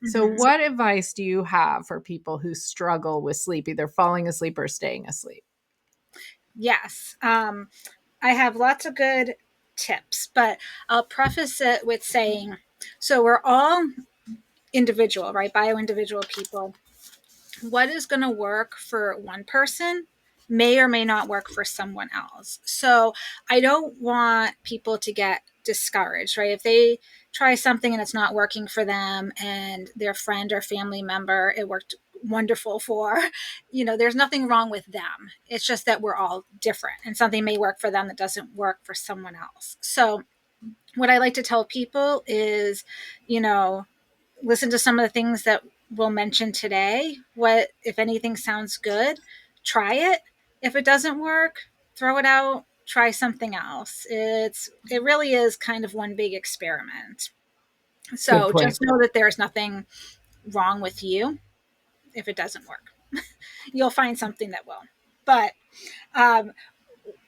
So, Mhm. what advice do you have for people who struggle with sleep, either falling asleep or staying asleep? Yes. I have lots of good tips, but I'll preface it with saying so we're all individual, right? Bio individual people. What is going to work for one person may or may not work for someone else. So I don't want people to get discouraged, right? If they try something and it's not working for them and their friend or family member, it worked wonderful for, there's nothing wrong with them. It's just that we're all different and something may work for them that doesn't work for someone else. So what I like to tell people is, you know, listen to some of the things that we'll mention today. What, if anything, sounds good, try it. If it doesn't work, throw it out, try something else. It really is kind of one big experiment. Good So point. just know that there's nothing wrong with you if it doesn't work. You'll find something that will. But um,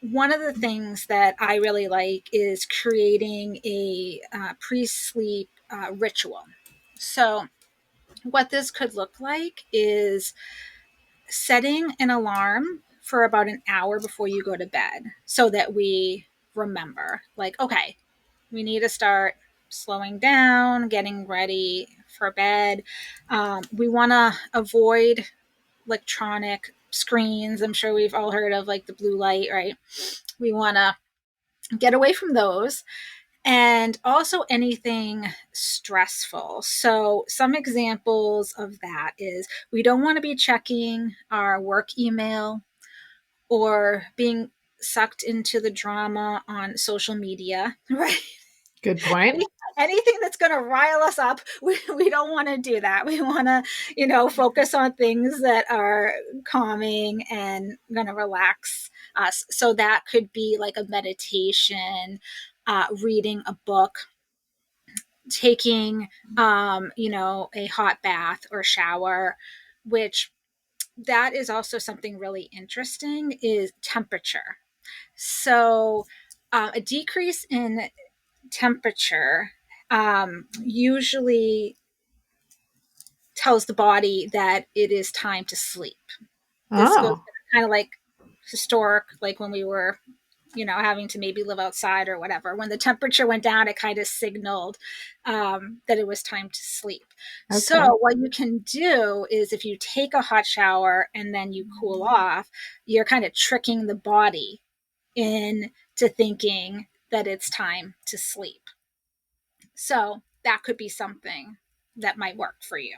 one of the things that I really like is creating a pre-sleep ritual. So what this could look like is setting an alarm for about an hour before you go to bed so that we remember, like, okay, we need to start slowing down, getting ready for bed. We want to avoid electronic screens. I'm sure we've all heard of like the blue light, right? We want to get away from those and also anything stressful. So, some examples of that is we don't want to be checking our work email or being sucked into the drama on social media, right? Good point. Anything that's going to rile us up, we don't want to do that. We want to, focus on things that are calming and going to relax us. So that could be like a meditation, reading a book, taking, a hot bath or shower, which that is also something really interesting is temperature. So a decrease in temperature usually tells the body that it is time to sleep. This goes Oh, kind of like historic, like when we were, having to maybe live outside or whatever. When the temperature went down, it kind of signaled that it was time to sleep. okay. So, what you can do is if you take a hot shower and then you cool off, you're kind of tricking the body into thinking that it's time to sleep. So, that could be something that might work for you.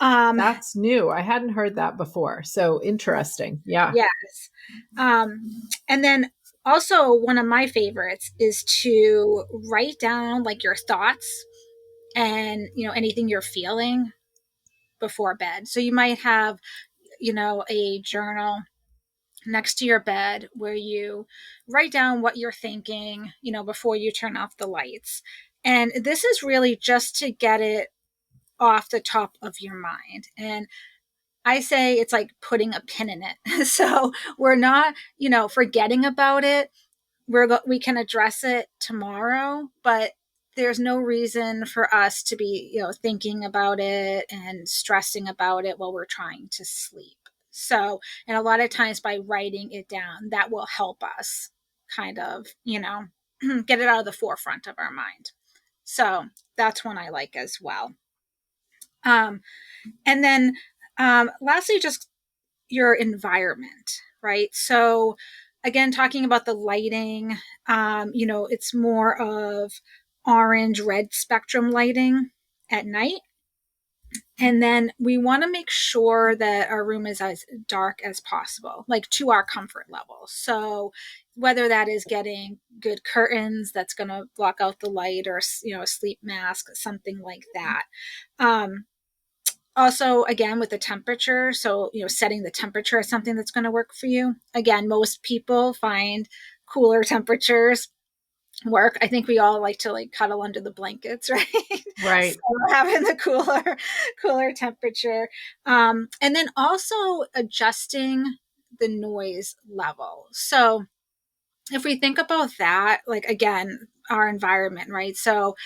Um, That's new. I hadn't heard that before. So interesting. Yeah. yes. And then also, one of my favorites is to write down like your thoughts and, anything you're feeling before bed. So, you might have, a journal next to your bed where you write down what you're thinking, before you turn off the lights. And this is really just to get it off the top of your mind. And I say it's like putting a pin in it. So we're not, forgetting about it. We can address it tomorrow, but there's no reason for us to be, thinking about it and stressing about it while we're trying to sleep. So, and a lot of times by writing it down, that will help us kind of, get it out of the forefront of our mind. So that's one I like as well. Um, and then lastly, just your environment, right? So, again, talking about the lighting, it's more of orange red spectrum lighting at night. And then we want to make sure that our room is as dark as possible, like to our comfort level. So, whether that is getting good curtains that's going to block out the light or, a sleep mask, something like that. Um, Also, again, with the temperature, so setting the temperature is something that's going to work for you. Again, most people find cooler temperatures work. I think we all like to like cuddle under the blankets, right? So Right. having the cooler temperature, and then also adjusting the noise level. So if we think about that, like again, our environment, right? So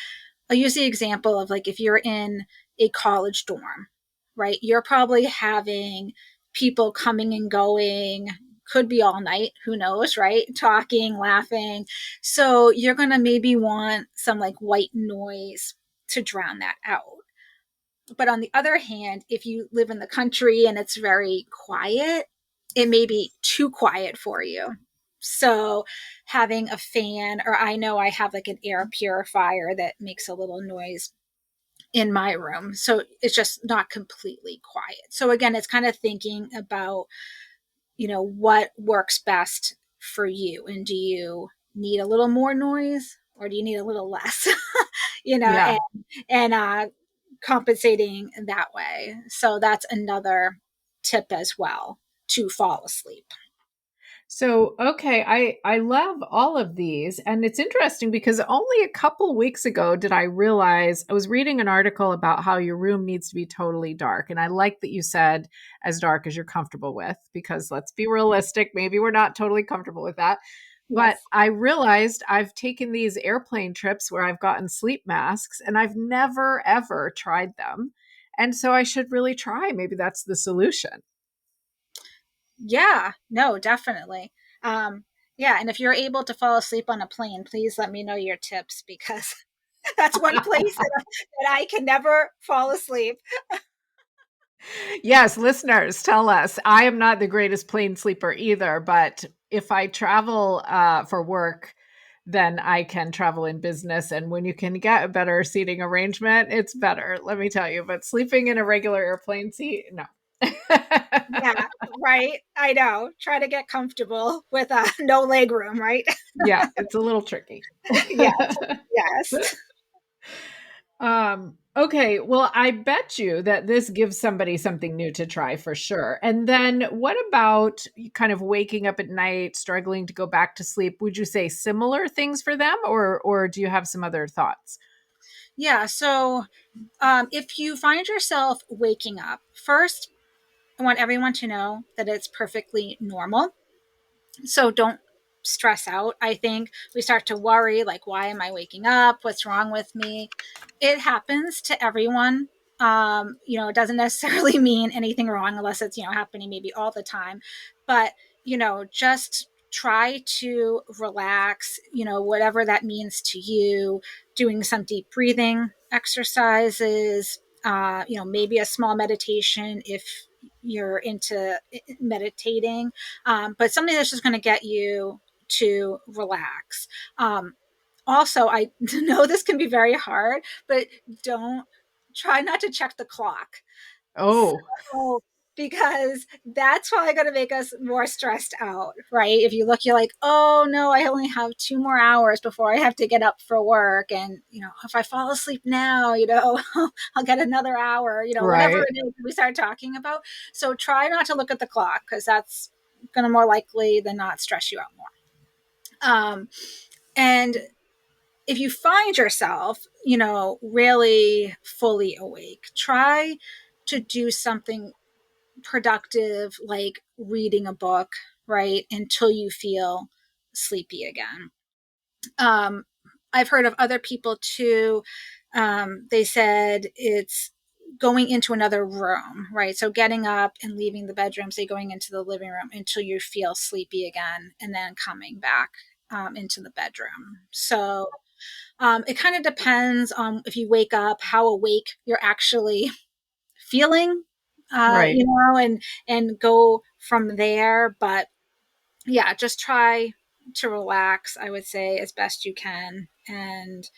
I'll use the example of like if you're in a college dorm, right? You're probably having people coming and going, could be all night, who knows, right? Talking, laughing. So you're going to maybe want some like white noise to drown that out. But on the other hand, if you live in the country and it's very quiet, it may be too quiet for you. So having a fan, or I know I have like an air purifier that makes a little noise in my room. So it's just not completely quiet. So again, it's kind of thinking about, what works best for you. And do you need a little more noise or do you need a little less? you know, Yeah. and, and compensating that way. So that's another tip as well to fall asleep. So, okay, I love all of these, and it's interesting because only a couple weeks ago did I realize I was reading an article about how your room needs to be totally dark, and I like that you said as dark as you're comfortable with, because let's be realistic, maybe we're not totally comfortable with that. But Yes. I realized I've taken these airplane trips where I've gotten sleep masks and I've never ever tried them. And so I should really try. Maybe that's the solution. Yeah, no, definitely. Um, yeah, and if you're able to fall asleep on a plane, please let me know your tips because that's one place that I can never fall asleep. Yes, listeners, tell us. I am not the greatest plane sleeper either, but if I travel for work, then I can travel in business. And when you can get a better seating arrangement, it's better, let me tell you. But sleeping in a regular airplane seat, no. Yeah, right. I know. Try to get comfortable with no leg room, right? Yeah, it's a little tricky. Yes, yes. Okay, well, I bet you that this gives somebody something new to try for sure. And then what about kind of waking up at night, struggling to go back to sleep? Would you say similar things for them, or do you have some other thoughts? Yeah. So if you find yourself waking up, first, I want everyone to know that it's perfectly normal. So don't stress out. I think we start to worry, like, why am I waking up? What's wrong with me? It happens to everyone. It doesn't necessarily mean anything wrong unless it's, happening maybe all the time. But, just try to relax, whatever that means to you, doing some deep breathing exercises, maybe a small meditation if you're into meditating, but something that's just going to get you to relax. Also, I know this can be very hard, but don't try not to check the clock. Oh, So, because that's probably going to make us more stressed out, right? If you look, you're like, oh no, I only have 2 more hours before I have to get up for work. And, if I fall asleep now, I'll get another hour, whatever right, it is we start talking about. So try not to look at the clock because that's going to more likely than not stress you out more. And if you find yourself, really fully awake, try to do something productive, like reading a book, right? Until you feel sleepy again. Um, I've heard of other people too. They said it's going into another room, right? So getting up and leaving the bedroom, say going into the living room until you feel sleepy again, and then coming back into the bedroom. So it kind of depends on if you wake up, how awake you're actually feeling, right. and go from there. But yeah, just try to relax, I would say, as best you can. And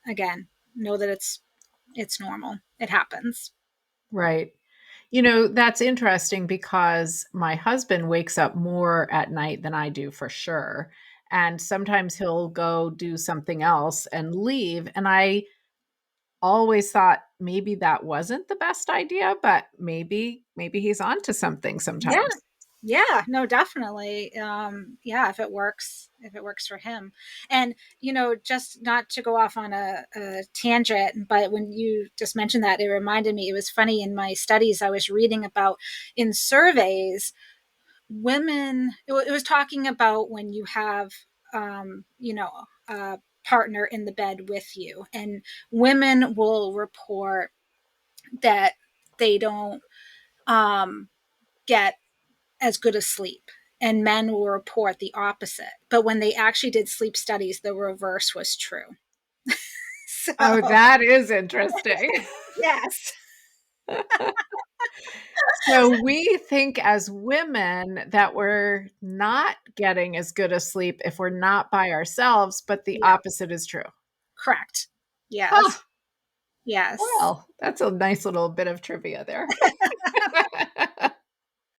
again, know that it's normal. It happens. Right. That's interesting because my husband wakes up more at night than I do for sure. And sometimes he'll go do something else and leave. And I always thought maybe that wasn't the best idea, but maybe he's on to something Yeah. sometimes. Yeah, no, definitely. Yeah, if it works for him. And, just not to go off on a tangent, but when you just mentioned that, it reminded me, it was funny in my studies I was reading about in surveys, women, it was talking about when you have, um, you know, partner in the bed with you. And women will report that they don't get as good a sleep, and men will report the opposite. But when they actually did sleep studies, the reverse was true. So, Oh, that is interesting. yes. So we think as women that we're not getting as good a sleep if we're not by ourselves, but the Yeah, opposite is true. correct. Huh. Yes. Yes. Well, that's a nice little bit of trivia there.